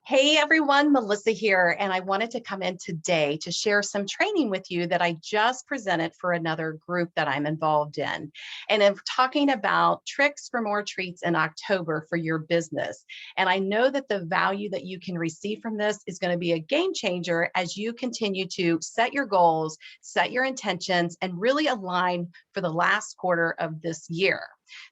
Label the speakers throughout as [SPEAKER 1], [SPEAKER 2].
[SPEAKER 1] Hey everyone, Melissa here, and I wanted to come in today to share some training with you that I just presented for another group that I'm involved in. And I'm talking about tricks for more treats in October for your business. And I know that the value that you can receive from this is going to be a game changer as you continue to set your goals, set your intentions, and really align for the last quarter of this year.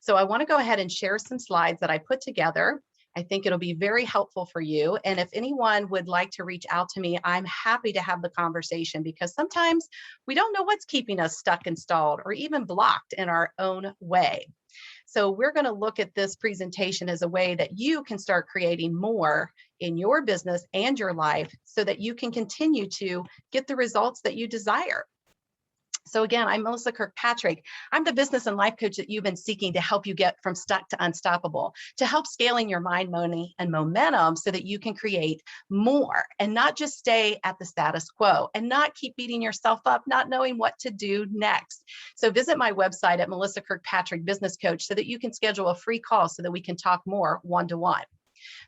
[SPEAKER 1] So I want to go ahead and share some slides that I put together. I think it'll be very helpful for you. And if anyone would like to reach out to me, I'm happy to have the conversation because sometimes we don't know what's keeping us stuck and stalled or even blocked in our own way. So we're going to look at this presentation as a way that you can start creating more in your business and your life so that you can continue to get the results that you desire. So again, I'm Melissa Kirkpatrick. I'm the business and life coach that you've been seeking to help you get from stuck to unstoppable, to help scaling your mind, money, and momentum so that you can create more and not just stay at the status quo and not keep beating yourself up, not knowing what to do next. So visit my website at Melissa Kirkpatrick Business Coach so that you can schedule a free call so that we can talk more one-to-one.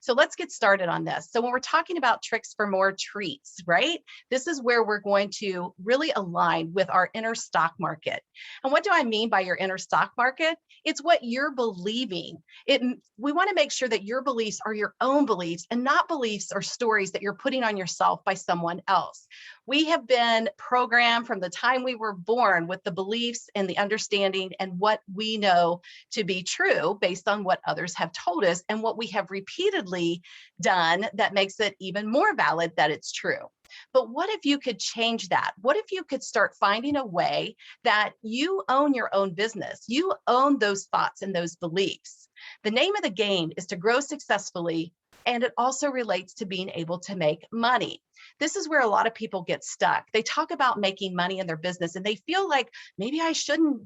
[SPEAKER 1] So let's get started on this. So when we're talking about tricks for more treats, right? This is where we're going to really align with our inner stock market. And what do I mean by your inner stock market? It's what you're believing. We want to make sure that your beliefs are your own beliefs and not beliefs or stories that you're putting on yourself by someone else. We have been programmed from the time we were born with the beliefs and the understanding and what we know to be true based on what others have told us and what we have repeatedly done that makes it even more valid that it's true. But what if you could change that? What if you could start finding a way that you own your own business? You own those thoughts and those beliefs. The name of the game is to grow successfully, and it also relates to being able to make money. This is where a lot of people get stuck. They talk about making money in their business and they feel like maybe I shouldn't,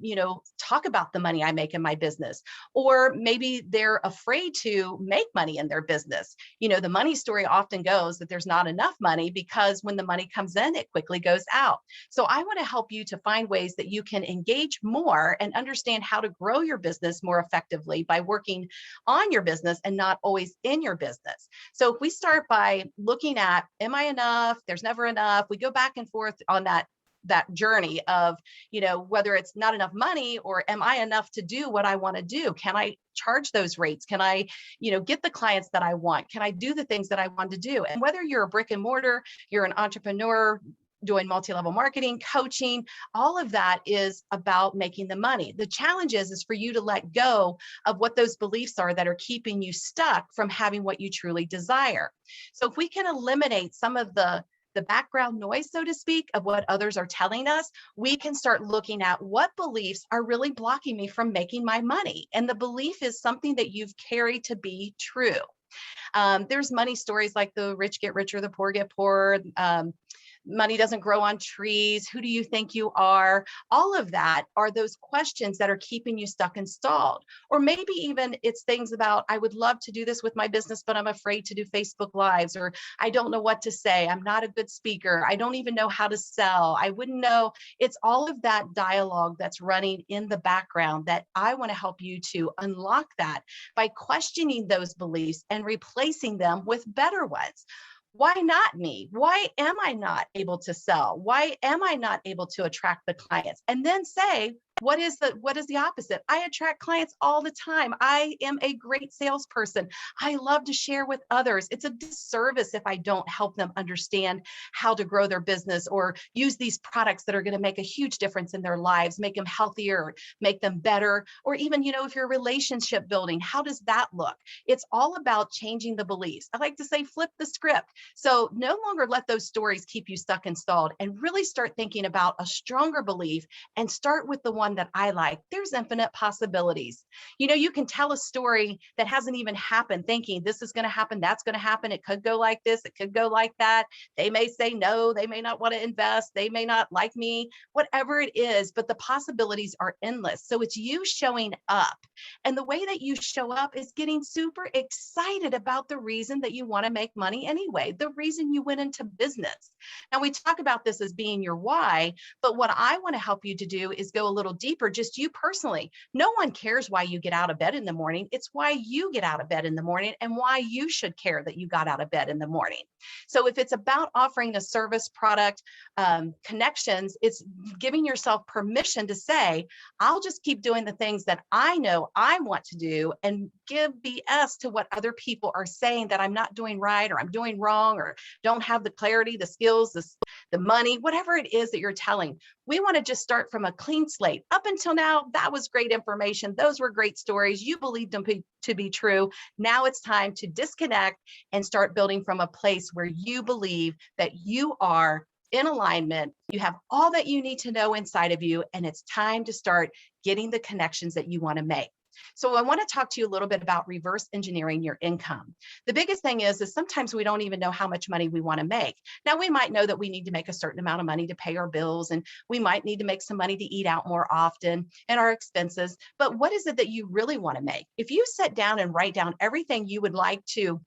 [SPEAKER 1] talk about the money I make in my business, or maybe they're afraid to make money in their business. The money story often goes that there's not enough money because when the money comes in, it quickly goes out. So I want to help you to find ways that you can engage more and understand how to grow your business more effectively by working on your business and not always in your business. So if we start by looking at, am I enough? There's never enough. We go back and forth on that journey of, whether it's not enough money or am I enough to do what I want to do? Can I charge those rates? Can I, get the clients that I want? Can I do the things that I want to do? And whether you're a brick and mortar, you're an entrepreneur, doing multi-level marketing, coaching, all of that is about making the money. The challenge is for you to let go of what those beliefs are that are keeping you stuck from having what you truly desire. So if we can eliminate some of the background noise, so to speak, of what others are telling us, we can start looking at what beliefs are really blocking me from making my money. And the belief is something that you've carried to be true. There's money stories like the rich get richer, the poor get poorer. Money doesn't grow on trees. Who do you think you are? All of that are those questions that are keeping you stuck and stalled. Or maybe even it's things about, I would love to do this with my business, but I'm afraid to do Facebook Lives, or I don't know what to say. I'm not a good speaker. I don't even know how to sell. I wouldn't know. It's all of that dialogue that's running in the background that I want to help you to unlock that by questioning those beliefs and replacing them with better ones. Why not me? Why am I not able to sell? Why am I not able to attract the clients? And then say, what is the opposite? I attract clients all the time. I am a great salesperson. I love to share with others. It's a disservice if I don't help them understand how to grow their business or use these products that are going to make a huge difference in their lives, make them healthier, make them better, or even, if you're relationship building, how does that look? It's all about changing the beliefs. I like to say, flip the script. So no longer let those stories keep you stuck and stalled and really start thinking about a stronger belief and start with the one that I like. There's infinite possibilities. You can tell a story that hasn't even happened thinking this is going to happen, that's going to happen. It could go like this. It could go like that. They may say no, they may not want to invest. They may not like me, whatever it is, but the possibilities are endless. So it's you showing up. And the way that you show up is getting super excited about the reason that you want to make money anyway, the reason you went into business. Now we talk about this as being your why, but what I want to help you to do is go a little deeper, just you personally. No one cares why you get out of bed in the morning. It's why you get out of bed in the morning and why you should care that you got out of bed in the morning. So if it's about offering a service, product, connections, it's giving yourself permission to say, I'll just keep doing the things that I know I want to do and give BS to what other people are saying that I'm not doing right, or I'm doing wrong, or don't have the clarity, the skills, the money, whatever it is that you're telling. We want to just start from a clean slate. Up until now, that was great information. Those were great stories. You believed them to be true. Now it's time to disconnect and start building from a place where you believe that you are in alignment. You have all that you need to know inside of you, and it's time to start getting the connections that you want to make. So I want to talk to you a little bit about reverse engineering your income. The biggest thing is sometimes we don't even know how much money we want to make. Now, we might know that we need to make a certain amount of money to pay our bills, and we might need to make some money to eat out more often and our expenses. But what is it that you really want to make? If you sit down and write down everything you would like to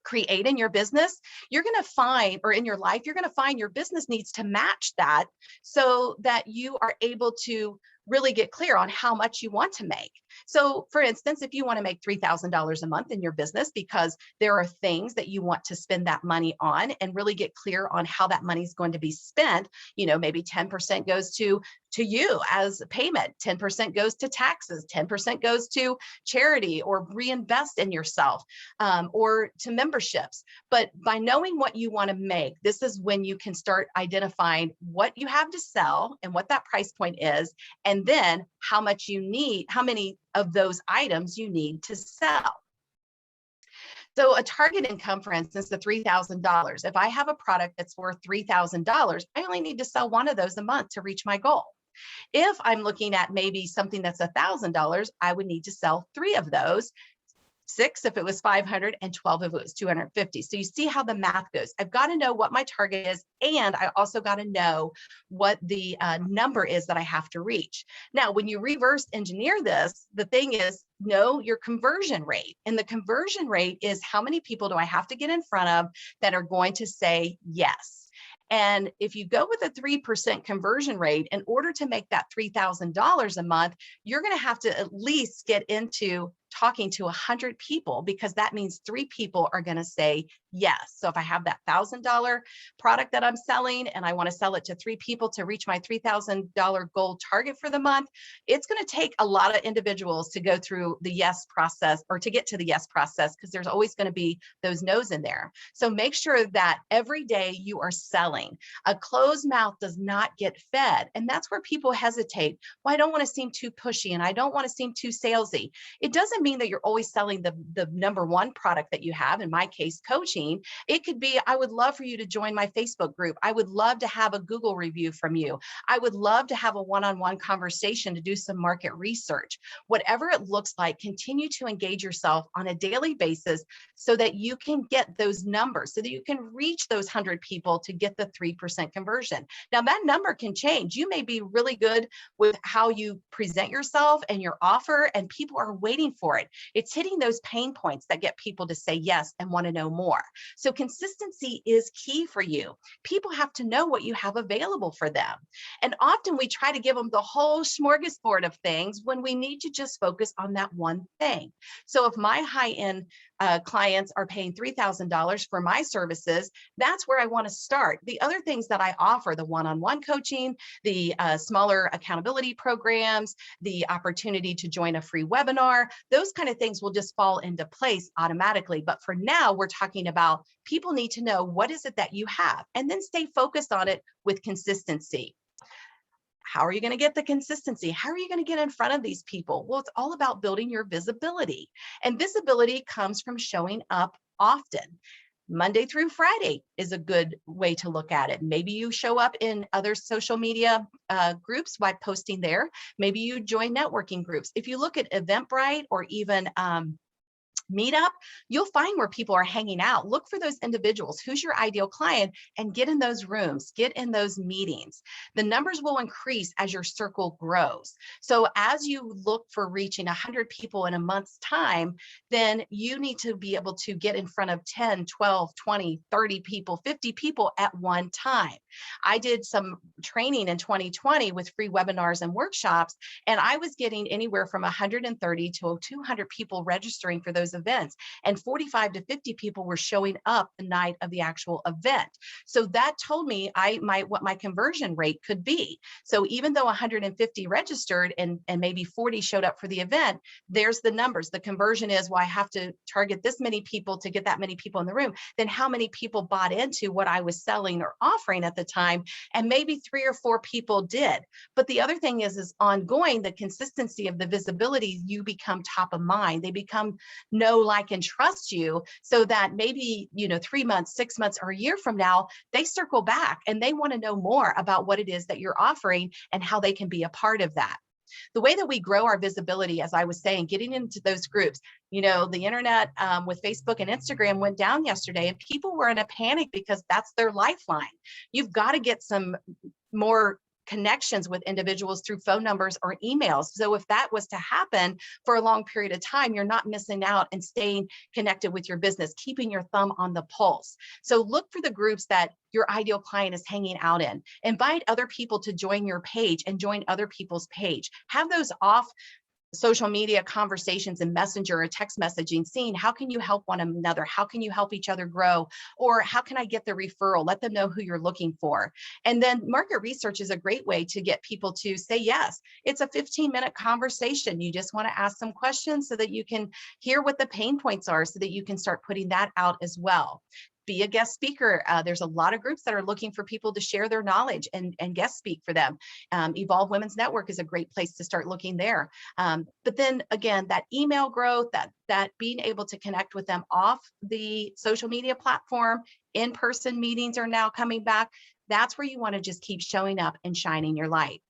[SPEAKER 1] create in your business, you're going to find, or in your life, you're going to find your business needs to match that so that you are able to really get clear on how much you want to make. So for instance, if you want to make $3,000 a month in your business because there are things that you want to spend that money on, and really get clear on how that money is going to be spent, maybe 10% goes to you as a payment, 10% goes to taxes, 10% goes to charity or reinvest in yourself, or to memberships. But by knowing what you want to make, this is when you can start identifying what you have to sell and what that price point is, and then how much you need, how many of those items you need to sell. So a target income, for instance, the $3,000. If I have a product that's worth $3,000, I only need to sell one of those a month to reach my goal. If I'm looking at maybe something that's $1,000, I would need to sell 3 of those, 6 if it was 500, and 12 if it was 250. So you see how the math goes. I've got to know what my target is, and I also got to know what the number is that I have to reach. Now, when you reverse engineer this, the thing is, know your conversion rate. And the conversion rate is how many people do I have to get in front of that are going to say yes. And if you go with a 3% conversion rate, in order to make that $3,000 a month, you're going to have to at least get into talking to 100 people, because that means 3 people are going to say yes. So if I have that $1,000 product that I'm selling and I want to sell it to 3 people to reach my $3,000 goal target for the month, it's going to take a lot of individuals to go through the yes process, or to get to the yes process, because there's always going to be those no's in there. So make sure that every day you are selling. A closed mouth does not get fed. And that's where people hesitate. Well, I don't want to seem too pushy, and I don't want to seem too salesy. It doesn't mean that you're always selling the number one product that you have. In my case, coaching. It could be, I would love for you to join my Facebook group. I would love to have a Google review from you. I would love to have a one-on-one conversation to do some market research. Whatever it looks like, continue to engage yourself on a daily basis so that you can get those numbers, so that you can reach those 100 people to get the 3% conversion. Now that number can change. You may be really good with how you present yourself and your offer, and people are waiting for it. It's hitting those pain points that get people to say yes and want to know more. So consistency is key for you. People have to know what you have available for them. And often we try to give them the whole smorgasbord of things when we need to just focus on that one thing. So if my high-end clients are paying $3,000 for my services, that's where I want to start. The other things that I offer, the one-on-one coaching, the smaller accountability programs, the opportunity to join a free webinar, those kind of things will just fall into place automatically. But for now, we're talking about people need to know what is it that you have, and then stay focused on it with consistency. How are you going to get the consistency? How are you going to get in front of these people? Well, it's all about building your visibility. And visibility comes from showing up often. Monday through Friday is a good way to look at it. Maybe you show up in other social media groups by posting there. Maybe you join networking groups. If you look at Eventbrite or even Meetup, you'll find where people are hanging out. Look for those individuals. Who's your ideal client? And get in those rooms, get in those meetings. The numbers will increase as your circle grows. So as you look for reaching 100 people in a month's time, then you need to be able to get in front of 10, 12, 20, 30 people, 50 people at one time. I did some training in 2020 with free webinars and workshops, and I was getting anywhere from 130 to 200 people registering for those events, and 45 to 50 people were showing up the night of the actual event. So that told me what my conversion rate could be. So even though 150 registered and maybe 40 showed up for the event, there's the numbers. The conversion is, well, I have to target this many people to get that many people in the room. Then how many people bought into what I was selling or offering at the time? And maybe 3 or 4 people did. But the other thing is ongoing, the consistency of the visibility. You become top of mind. They become know, like, and trust you, so that maybe, 3 months, 6 months, or a year from now, they circle back and they want to know more about what it is that you're offering and how they can be a part of that. The way that we grow our visibility, as I was saying, getting into those groups, the internet with Facebook and Instagram went down yesterday, and people were in a panic because that's their lifeline. You've got to get some more connections with individuals through phone numbers or emails. So if that was to happen for a long period of time, you're not missing out and staying connected with your business, keeping your thumb on the pulse. So look for the groups that your ideal client is hanging out in. Invite other people to join your page and join other people's page. Have those off social media conversations and messenger or text messaging, seeing how can you help one another? How can you help each other grow? Or how can I get the referral? Let them know who you're looking for. And then market research is a great way to get people to say yes. It's a 15-minute conversation. You just want to ask some questions so that you can hear what the pain points are, so that you can start putting that out as well. Be a guest speaker. There's a lot of groups that are looking for people to share their knowledge and guest speak for them. Evolve Women's Network is a great place to start looking there. But then again, that email growth, that being able to connect with them off the social media platform, in-person meetings are now coming back. That's where you want to just keep showing up and shining your light.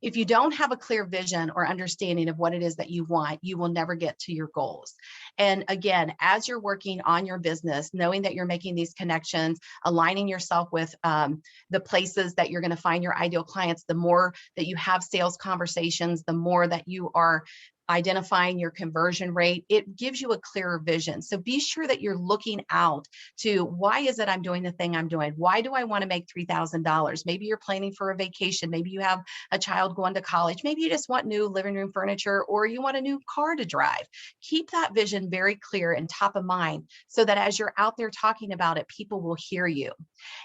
[SPEAKER 1] If you don't have a clear vision or understanding of what it is that you want, you will never get to your goals. And again, as you're working on your business, knowing that you're making these connections, aligning yourself with the places that you're going to find your ideal clients, the more that you have sales conversations, the more that you are identifying your conversion rate, it gives you a clearer vision. So be sure that you're looking out to, why is it I'm doing the thing I'm doing? Why do I want to make $3,000? Maybe you're planning for a vacation. Maybe you have a child going to college. Maybe you just want new living room furniture, or you want a new car to drive. Keep that vision very clear and top of mind, so that as you're out there talking about it, people will hear you.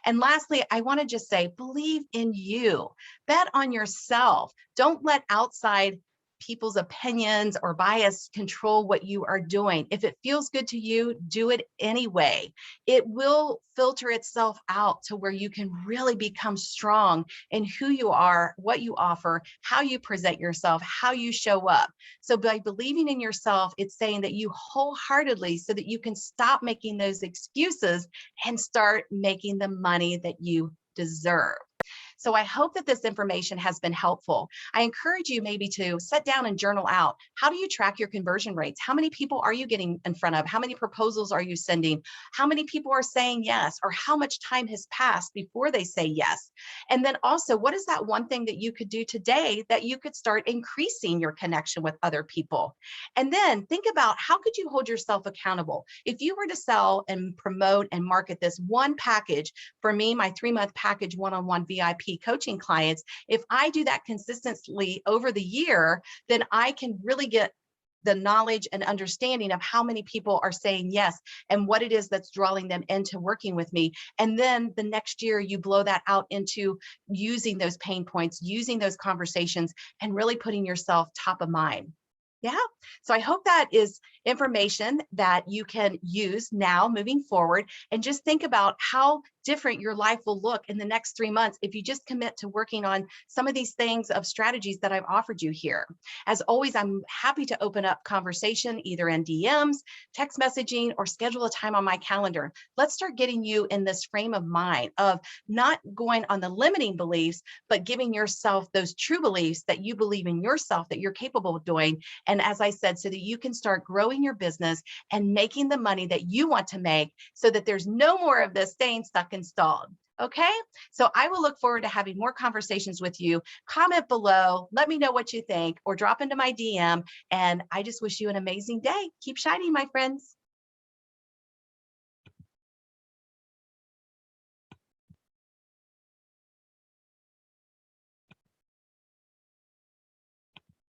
[SPEAKER 1] And lastly, I want to just say, believe in you. Bet on yourself. Don't let outside people's opinions or bias control what you are doing. If it feels good to you, do it anyway. It will filter itself out to where you can really become strong in who you are, what you offer, how you present yourself, how you show up. So by believing in yourself, it's saying that you wholeheartedly, so that you can stop making those excuses and start making the money that you deserve. So I hope that this information has been helpful. I encourage you maybe to sit down and journal out. How do you track your conversion rates? How many people are you getting in front of? How many proposals are you sending? How many people are saying yes? Or how much time has passed before they say yes? And then also, what is that one thing that you could do today that you could start increasing your connection with other people? And then think about, how could you hold yourself accountable? If you were to sell and promote and market this one package, for me, my 3-month package one-on-one VIP coaching clients, if I do that consistently over the year, then I can really get the knowledge and understanding of how many people are saying yes and what it is that's drawing them into working with me. And then the next year, you blow that out into using those pain points, using those conversations, and really putting yourself top of mind. Yeah. So I hope that is information that you can use now moving forward, and just think about how different your life will look in the next 3 months if you just commit to working on some of these things of strategies that I've offered you here. As always, I'm happy to open up conversation either in DMs, text messaging, or schedule a time on my calendar. Let's start getting you in this frame of mind of not going on the limiting beliefs, but giving yourself those true beliefs that you believe in yourself, that you're capable of doing. And as I said, so that you can start growing your business and making the money that you want to make so that there's no more of this staying stuck and stalled. Okay, so I will look forward to having more conversations with you. Comment below, let me know what you think, or drop into my DM. And I just wish you an amazing day. Keep shining, my friends.